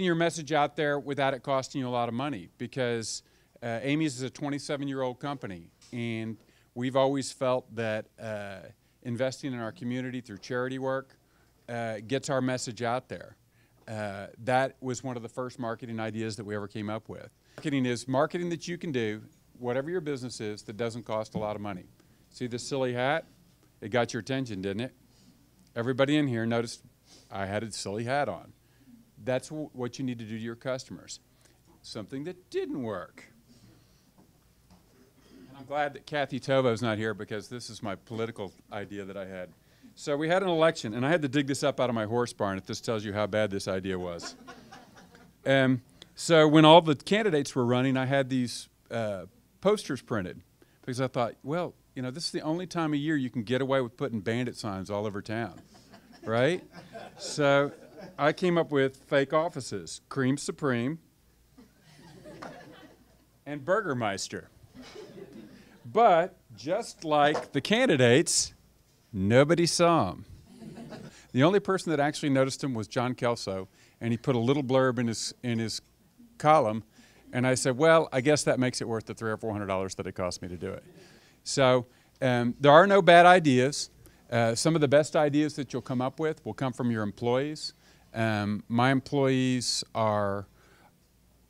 your message out there without it costing you a lot of money, because Amy's is a 27-year-old company, and we've always felt that investing in our community through charity work gets our message out there. That was one of the first marketing ideas that we ever came up with. Marketing is marketing that you can do, whatever your business is, that doesn't cost a lot of money. See this silly hat? It got your attention, didn't it? Everybody in here noticed I had a silly hat on. That's what you need to do to your customers. Something that didn't work. And I'm glad that Kathy Tovo's not here, because this is my political idea that I had. So we had an election, and I had to dig this up out of my horse barn if this tells you how bad this idea was. So when all the candidates were running, I had these posters printed, because I thought, well, you know, this is the only time of year you can get away with putting bandit signs all over town, right? So I came up with fake offices: Cream Supreme and Burgermeister. But just like the candidates, nobody saw them. The only person that actually noticed them was John Kelso, and he put a little blurb in his column, and I said, well, I guess that makes it worth the $300 or $400 that it cost me to do it. So there are no bad ideas. Some of the best ideas that you'll come up with will come from your employees. My employees are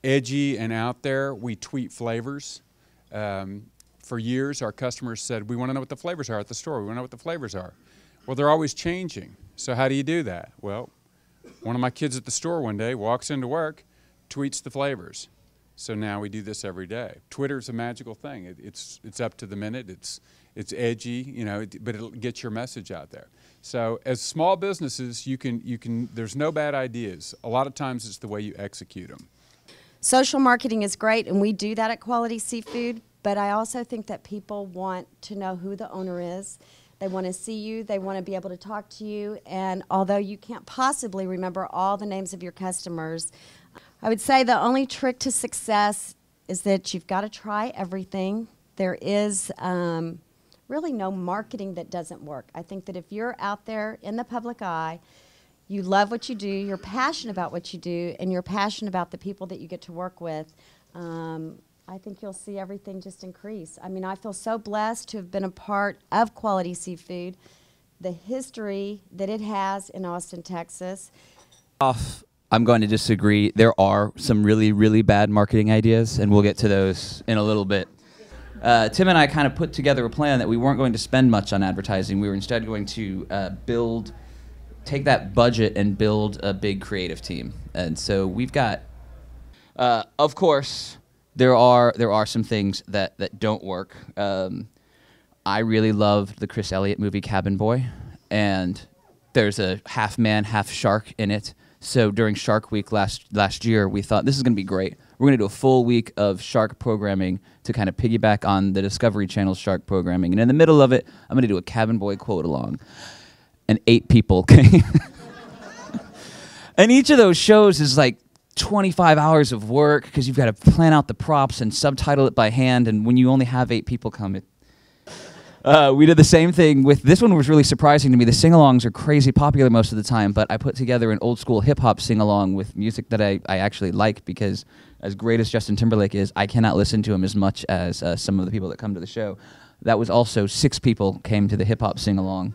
edgy and out there. We tweet flavors. For years, our customers said, we want to know what the flavors are at the store. We want to know what the flavors are. Well, they're always changing. So how do you do that? Well, one of my kids at the store one day walks into work, tweets the flavors. So now we do this every day. Twitter's a magical thing. It's up to the minute. It's edgy, you know, but it'll get your message out there. So as small businesses, there's no bad ideas. A lot of times it's the way you execute them. Social marketing is great, and we do that at Quality Seafood, but I also think that people want to know who the owner is. They want to see you. They want to be able to talk to you. And although you can't possibly remember all the names of your customers, I would say the only trick to success is that you've got to try everything. There is really no marketing that doesn't work. I think that if you're out there in the public eye, you love what you do, you're passionate about what you do, and you're passionate about the people that you get to work with, I think you'll see everything just increase. I mean, I feel so blessed to have been a part of Quality Seafood, the history that it has in Austin, Texas. I'm going to disagree. There are some really, really bad marketing ideas, and we'll get to those in a little bit. Tim and I kind of put together a plan that we weren't going to spend much on advertising. We were instead going to take that budget and build a big creative team. And so we've got, of course, there are some things that don't work. I really loved the Chris Elliott movie Cabin Boy, and there's a half man, half shark in it. So during Shark Week last year, we thought this is going to be great. We're going to do a full week of shark programming to kind of piggyback on the Discovery Channel's shark programming. And in the middle of it, I'm going to do a Cabin Boy quote along. And 8 people came. And each of those shows is like 25 hours of work, because you've got to plan out the props and subtitle it by hand. And when you only have 8 people come, we did the same thing with this one. Was really surprising to me. The sing-alongs are crazy popular most of the time, but I put together an old school hip-hop sing-along with music that I actually like, because as great as Justin Timberlake is, I cannot listen to him as much as some of the people that come to the show. That was also 6 people came to the hip-hop sing-along.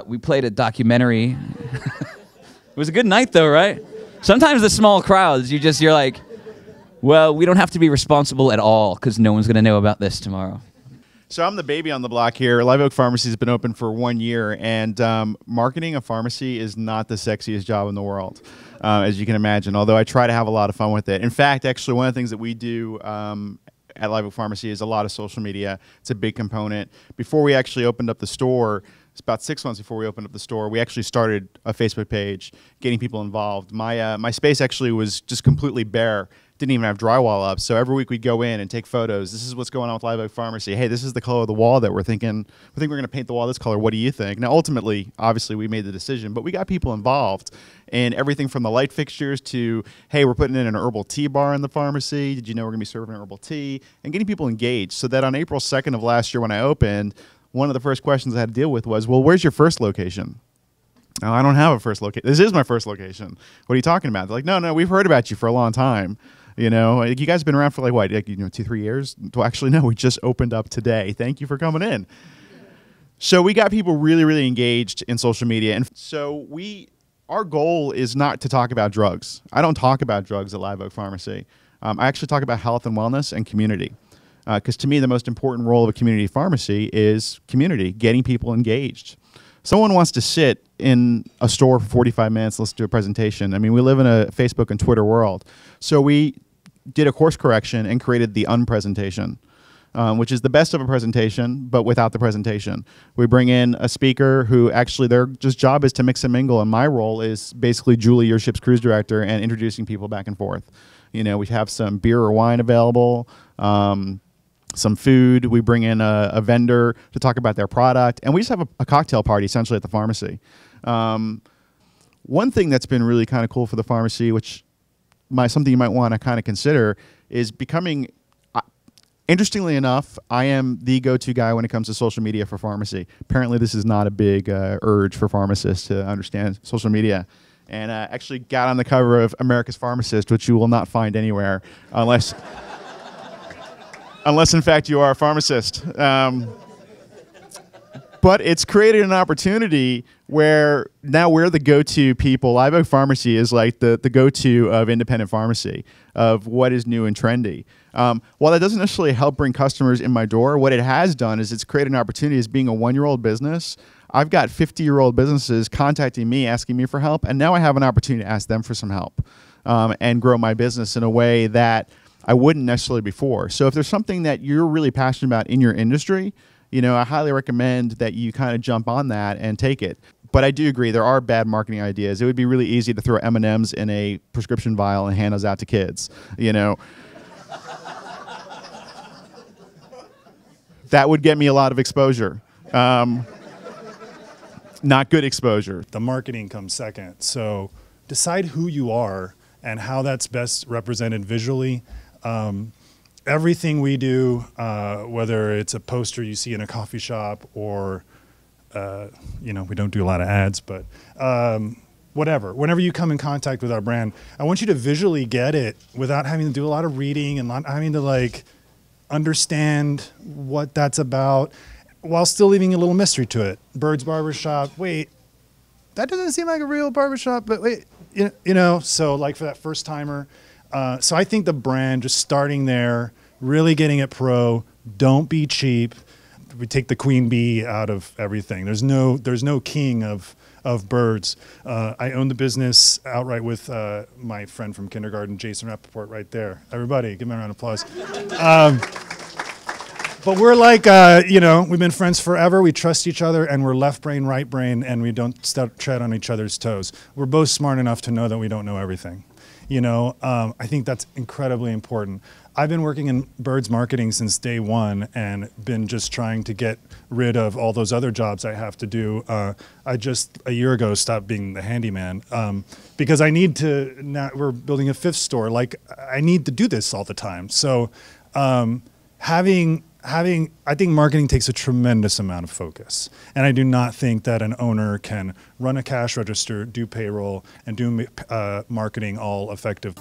We played a documentary. It was a good night though, right? Sometimes the small crowds, you're like, well, we don't have to be responsible at all, because no one's going to know about this tomorrow. So I'm the baby on the block here. Live Oak Pharmacy has been open for 1 year, and marketing a pharmacy is not the sexiest job in the world, as you can imagine, although I try to have a lot of fun with it. In fact, actually, one of the things that we do at Live Oak Pharmacy is a lot of social media. It's a big component. Before we actually opened up the store, it's about 6 months before we opened up the store, we actually started a Facebook page, getting people involved. My space actually was just completely bare. Didn't even have drywall up. So every week we'd go in and take photos. This is what's going on with Live Oak Pharmacy. Hey, this is the color of the wall that we think we're going to paint the wall this color. What do you think? Now, ultimately, obviously, we made the decision, but we got people involved in everything from the light fixtures to, hey, we're putting in an herbal tea bar in the pharmacy. Did you know we're going to be serving herbal tea? And getting people engaged, so that on April 2nd of last year when I opened, one of the first questions I had to deal with was, well, where's your first location? Oh, I don't have a first location. This is my first location. What are you talking about? They're like, no, we've heard about you for a long time. You know, like, you guys have been around for like what, like, 2-3 years? Well, actually, no, we just opened up today. Thank you for coming in. So we got people really, really engaged in social media. And so our goal is not to talk about drugs. I don't talk about drugs at Live Oak Pharmacy. I actually talk about health and wellness and community. Because to me, the most important role of a community pharmacy is community, getting people engaged. Someone wants to sit in a store for 45 minutes, listen to a presentation. I mean, we live in a Facebook and Twitter world. So we did a course correction and created the unpresentation, which is the best of a presentation, but without the presentation. We bring in a speaker who actually their just job is to mix and mingle, and my role is basically Julie, your ship's cruise director, and introducing people back and forth. You know, we have some beer or wine available, some food. We bring in a vendor to talk about their product, and we just have a cocktail party essentially at the pharmacy. One thing that's been really kind of cool for the pharmacy, which something you might want to kind of consider, is becoming, interestingly enough, I am the go-to guy when it comes to social media for pharmacy. Apparently this is not a big urge for pharmacists to understand social media. And actually got on the cover of America's Pharmacist, which you will not find anywhere unless in fact you are a pharmacist. But it's created an opportunity where now we're the go-to people. Live Oak Pharmacy is like the go-to of independent pharmacy, of what is new and trendy. While that doesn't necessarily help bring customers in my door, what it has done is it's created an opportunity. As being a 1-year-old business, I've got 50-year-old businesses contacting me, asking me for help, and now I have an opportunity to ask them for some help and grow my business in a way that I wouldn't necessarily before. So if there's something that you're really passionate about in your industry, you know, I highly recommend that you kind of jump on that and take it. But I do agree, there are bad marketing ideas. It would be really easy to throw M&Ms in a prescription vial and hand those out to kids, you know. That would get me a lot of exposure. Not good exposure. The marketing comes second. So decide who you are and how that's best represented visually. Everything we do, whether it's a poster you see in a coffee shop or, you know, we don't do a lot of ads, but whatever. Whenever you come in contact with our brand, I want you to visually get it without having to do a lot of reading and not having to like understand what that's about, while still leaving a little mystery to it. Birds Barbershop, wait, that doesn't seem like a real barbershop, but wait, you know, so like for that first timer. So I think the brand, just starting there, really getting it pro, don't be cheap. We take the queen bee out of everything. There's no king of birds. I own the business outright with my friend from kindergarten, Jason Rappaport, right there. Everybody, give me a round of applause. But we're like, you know, we've been friends forever. We trust each other, and we're left brain, right brain, and we don't tread on each other's toes. We're both smart enough to know that we don't know everything. You know, I think that's incredibly important. I've been working in Birds marketing since day one and been just trying to get rid of all those other jobs I have to do. I just, a year ago, stopped being the handyman because I need to, now we're building a 5th store. Like, I need to do this all the time. So I think marketing takes a tremendous amount of focus. And I do not think that an owner can run a cash register, do payroll, and do marketing all effective.